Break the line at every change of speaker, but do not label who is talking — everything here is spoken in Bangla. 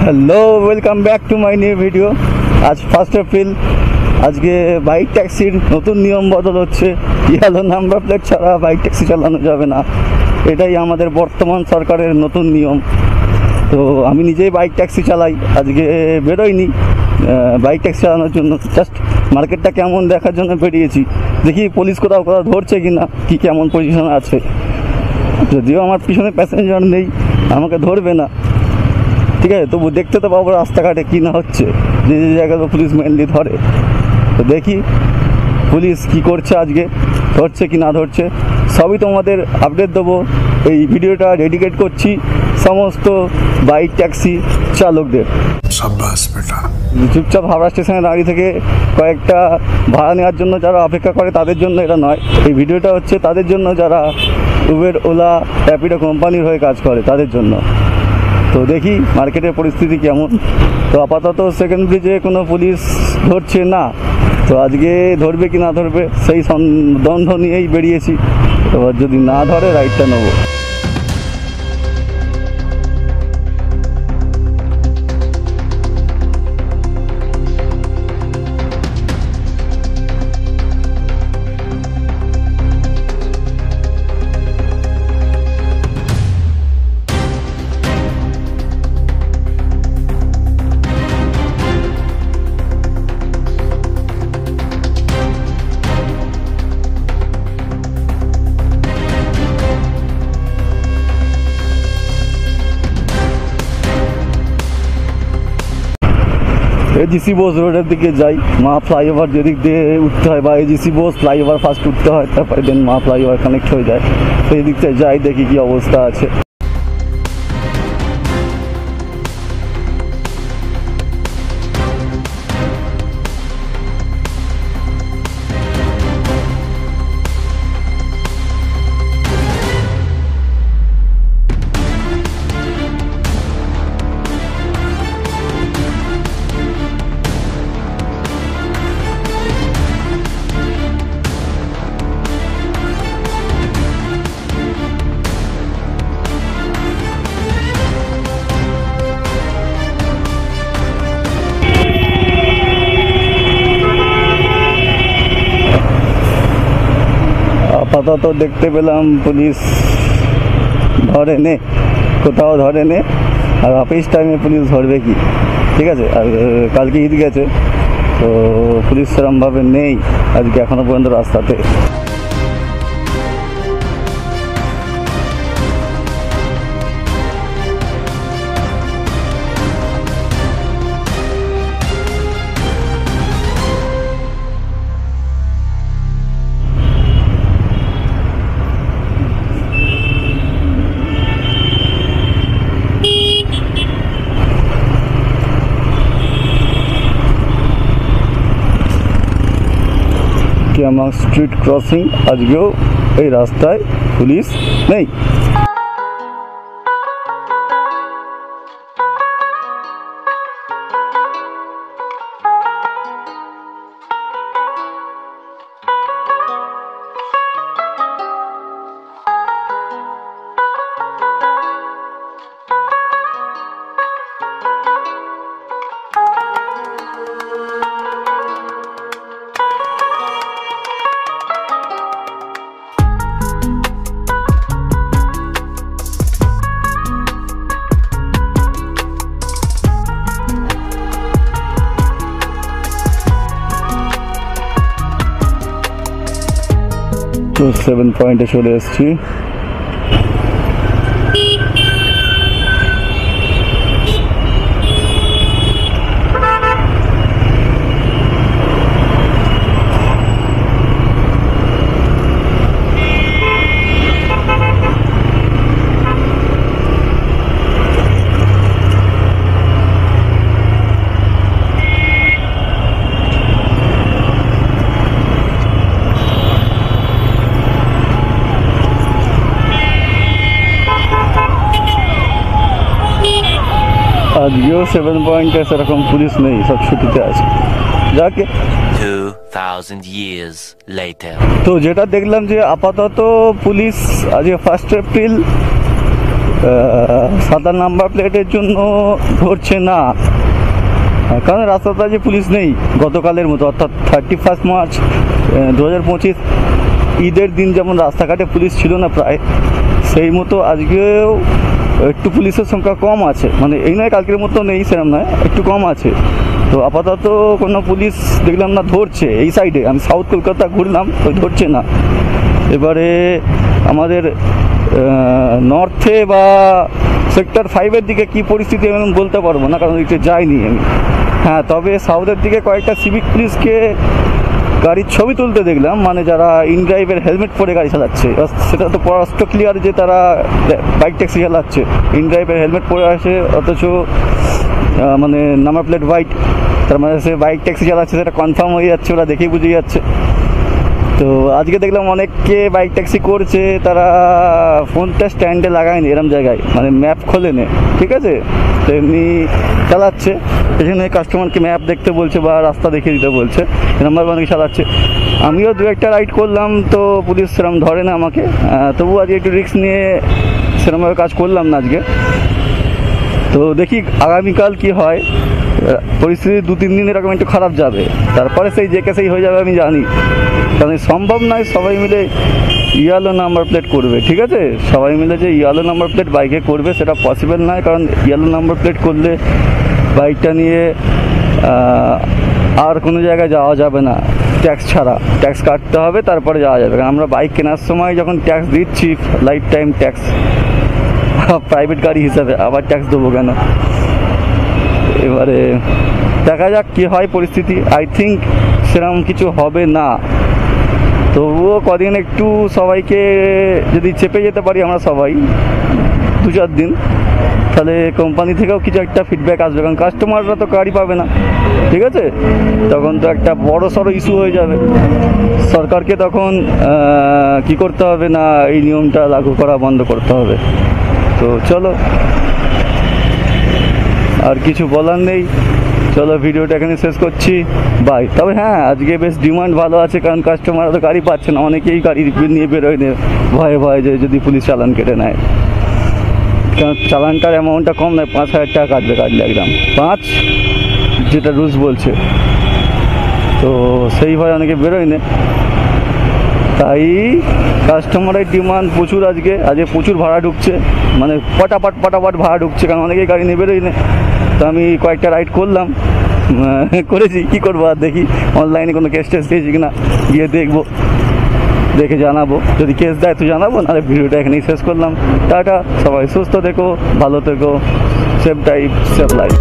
Hello, welcome back to my new video. আজ 1 এপ্রিল। আজকে বাইক ট্যাক্সির নতুন নিয়ম বদল হচ্ছে। ইয়েলো নাম্বার প্লেট ছাড়া বাইক ট্যাক্সি চালানো যাবে না, এটাই আমাদের বর্তমান সরকারের নতুন নিয়ম। তো আমি নিজেই বাইক ট্যাক্সি চালাই, আজকে বেরোইনি বাইক ট্যাক্সি চালানোর জন্য, জাস্ট মার্কেটটা কেমন দেখার জন্য বেরিয়েছি। দেখি পুলিশ কোথাও ধরছে কি না, কি কেমন পজিশন আছে। যদিও আমার পিছনে প্যাসেঞ্জার নেই, আমাকে ধরবে না, ঠিক আছে, তবু দেখতে তো পাবো রাস্তাঘাটে কী না হচ্ছে, যে যে জায়গায় তো পুলিশ মেনলি ধরে। তো দেখি পুলিশ কি করছে, আজকে ধরছে কি না ধরছে, সবই তোমাদের আপডেট দেবো। এই ভিডিওটা ডেডিকেট করছি সমস্ত বাইক ট্যাক্সি চালকদের। চুপচাপ হাওড়া স্টেশনে দাঁড়িয়ে থেকে কয়েকটা ভাড়া নেওয়ার জন্য যারা অপেক্ষা করে তাদের জন্য এটা নয়। এই ভিডিওটা হচ্ছে তাদের জন্য যারা উবের, ওলা, র্যাপিডো কোম্পানির হয়ে কাজ করে তাদের জন্য। তো দেখি মার্কেটের পরিস্থিতি কেমন। তো আপাতত সেকেন্ড ব্রিজে কোনো পুলিশ ধরছে না, তো আজকে ধরবে কি না ধরবে সেই দ্বন্দ্ব নিয়েই বেরিয়েছি। এবার যদি না ধরে রাইডটা নেবো। এজিসি বোস রোডের দিকে যাই, মা ফ্লাইওভার যেদিক দিয়ে উঠতে হয়, বা এজিসি বোস ফ্লাইওভার ফার্স্ট উঠতে হয়, তারপরে দেন মা ফ্লাইওভার কানেক্ট হয়ে যায়। সেই দিক থেকে যাই, দেখি কি অবস্থা আছে। আপাতত দেখতে পেলাম পুলিশ ধরে নে, কোথাও ধরে নে। আর অফিস টাইমে পুলিশ ধরবে কি, ঠিক আছে। আর কালকে ঈদ গেছে, তো পুলিশ সেরমভাবে নেই আজকে এখনো পর্যন্ত রাস্তাতে। আমার স্ট্রিট ক্রসিং, আজকেও এই রাস্তায় পুলিশ নেই। তো 7 পয়েন্টে চলে এসেছি। আজকেও 7 পয়েন্টে সেরকম পুলিশ নেই, সব ছুটিতে আছে। যাকে
2000 years later,
তো যেটা দেখলাম যে আপাতত পুলিশ আজকে 1 এপ্রিল সাদা নাম্বার প্লেটের জন্য ধরছে না, কারণ রাস্তাতে যে পুলিশ নেই গতকালের মতো, অর্থাৎ 31 মার্চ 2025 ঈদের দিন যেমন রাস্তাঘাটে পুলিশ ছিল না প্রায়, সেই মতো আজকেও একটু পুলিশের সংখ্যা কম আছে। মানে এই নয় কালকের মতো নেই, সেরকম নয়, একটু কম আছে। তো আপাতত কোনো পুলিশ দেখলাম না ধরছে এই সাইডে। আমি সাউথ কলকাতা ঘুরলাম, তো ধরছে না। এবারে আমাদের নর্থে বা সেক্টর 5-এর দিকে কী পরিস্থিতি আমি বলতে পারবো না, কারণ ওইটা যাইনি আমি। হ্যাঁ, তবে সাউথের দিকে কয়েকটা সিভিক পুলিশকে গাড়ির ছবি তুলতে দেখলাম, মানে যারা ইন ড্রাইভের হেলমেট পরে গাড়ি চালাচ্ছে। সেটা তো স্পষ্ট ক্লিয়ার যে তারা বাইক ট্যাক্সি চালাচ্ছে, ইন ড্রাইভের হেলমেট পরে আসে, অথচ মানে নাম্বার প্লেট হোয়াইট, তার মানে সে বাইক ট্যাক্সি চালাচ্ছে, সেটা কনফার্ম হয়ে যাচ্ছে, ওরা দেখেই বুঝে যাচ্ছে। তো আজকে দেখলাম অনেককে বাইক ট্যাক্সি করছে, তারা ফোনটা স্ট্যান্ডে লাগায়নি এরম জায়গায়, মানে ম্যাপ খোলেনি, ঠিক আছে, তো এমনি চালাচ্ছে। এখানে কাস্টমারকে ম্যাপ দেখতে বলছে বা রাস্তা দেখিয়ে দিতে বলছে, নাম্বার ওয়ানকে চালাচ্ছে। আমিও দু একটা রাইড করলাম, তো পুলিশ সেরকম ধরে না আমাকে, তবু আজকে একটু রিস্ক নিয়ে সেরকমভাবে কাজ করলাম না আজকে। তো দেখি আগামীকাল কি হয়। পরিস্থিতি 2-3 দিন এরকম একটু খারাপ যাবে, তারপরে সেই যে কেসেই হয়ে যাবে আমি জানি। কারণ সম্ভব নয় সবাই মিলে ইয়েলো নাম্বার প্লেট করবে, ঠিক আছে, সবাই মিলে যে ইয়েলো নাম্বার প্লেট বাইকে করবে সেটা পসিবল নয়। কারণ ইয়েলো নাম্বার প্লেট করলে বাইকটা নিয়ে আর কোনো জায়গায় যাওয়া যাবে না, ট্যাক্স ছাড়া। ট্যাক্স কাটতে হবে, তারপরে যাওয়া যাবে। কারণ আমরা বাইক কেনার সময় যখন ট্যাক্স দিচ্ছি, লাইফ টাইম ট্যাক্স, প্রাইভেট গাড়ি হিসাবে আবার ট্যাক্স দেবো কেন? এবারে দেখা যাক কী হয় পরিস্থিতি। আই থিঙ্ক সেরকম কিছু হবে না, তবুও কদিন একটু সবাইকে যদি চেপে যেতে পারি আমরা সবাই 2-4 দিন, তাহলে কোম্পানি থেকেও কিছু একটা ফিডব্যাক আসবে। কারণ কাস্টমাররা তো গাড়ি পাবে না, ঠিক আছে, তখন তো একটা বড় সড়ো ইস্যু হয়ে যাবে। সরকারকে তখন কি করতে হবে না, এই নিয়মটা লাগু করা বন্ধ করতে হবে। তো চলো, আর কিছু বলার নেই, চলো ভিডিওটা এখানে শেষ করছি, বাই। তবে হ্যাঁ, আজকে বেশ ডিমান্ড ভালো আছে, কারণ কাস্টমাররা তো গাড়ি পাচ্ছে না, অনেকেই গাড়ি নিয়ে বেরোয় ভয়ে ভয়ে যে যদি পুলিশ চালান কেটে নেয়। কারণ চালানটার অ্যামাউন্টটা কম নয়, 5,000 টাকা কাটলে একদম 5, যেটা রুলস বলছে। তো সেই ভয়ে অনেকে বেরোয় না, তাই কাস্টমারের ডিমান্ড প্রচুর। আজকে প্রচুর ভাড়া ঢুকছে, মানে পটাপট ভাড়া ঢুকছে, কারণ অনেকেই গাড়ি নিয়ে বেরোয় না। তো আমি কয়েকটা রাইড করলাম, করেছি, কী করবো আর, দেখি অনলাইনে কোনো কেস টেস দিয়েছি কিনা, গিয়ে দেখবো, দেখে জানাবো। যদি কেস দেয় তো জানাবো, নাহলে ভিডিওটা এখানেই শেষ করলাম। টাটা, সবাই সুস্থ থেকো, ভালো থেকো, সেফ ড্রাইভ, সেফ লাইফ।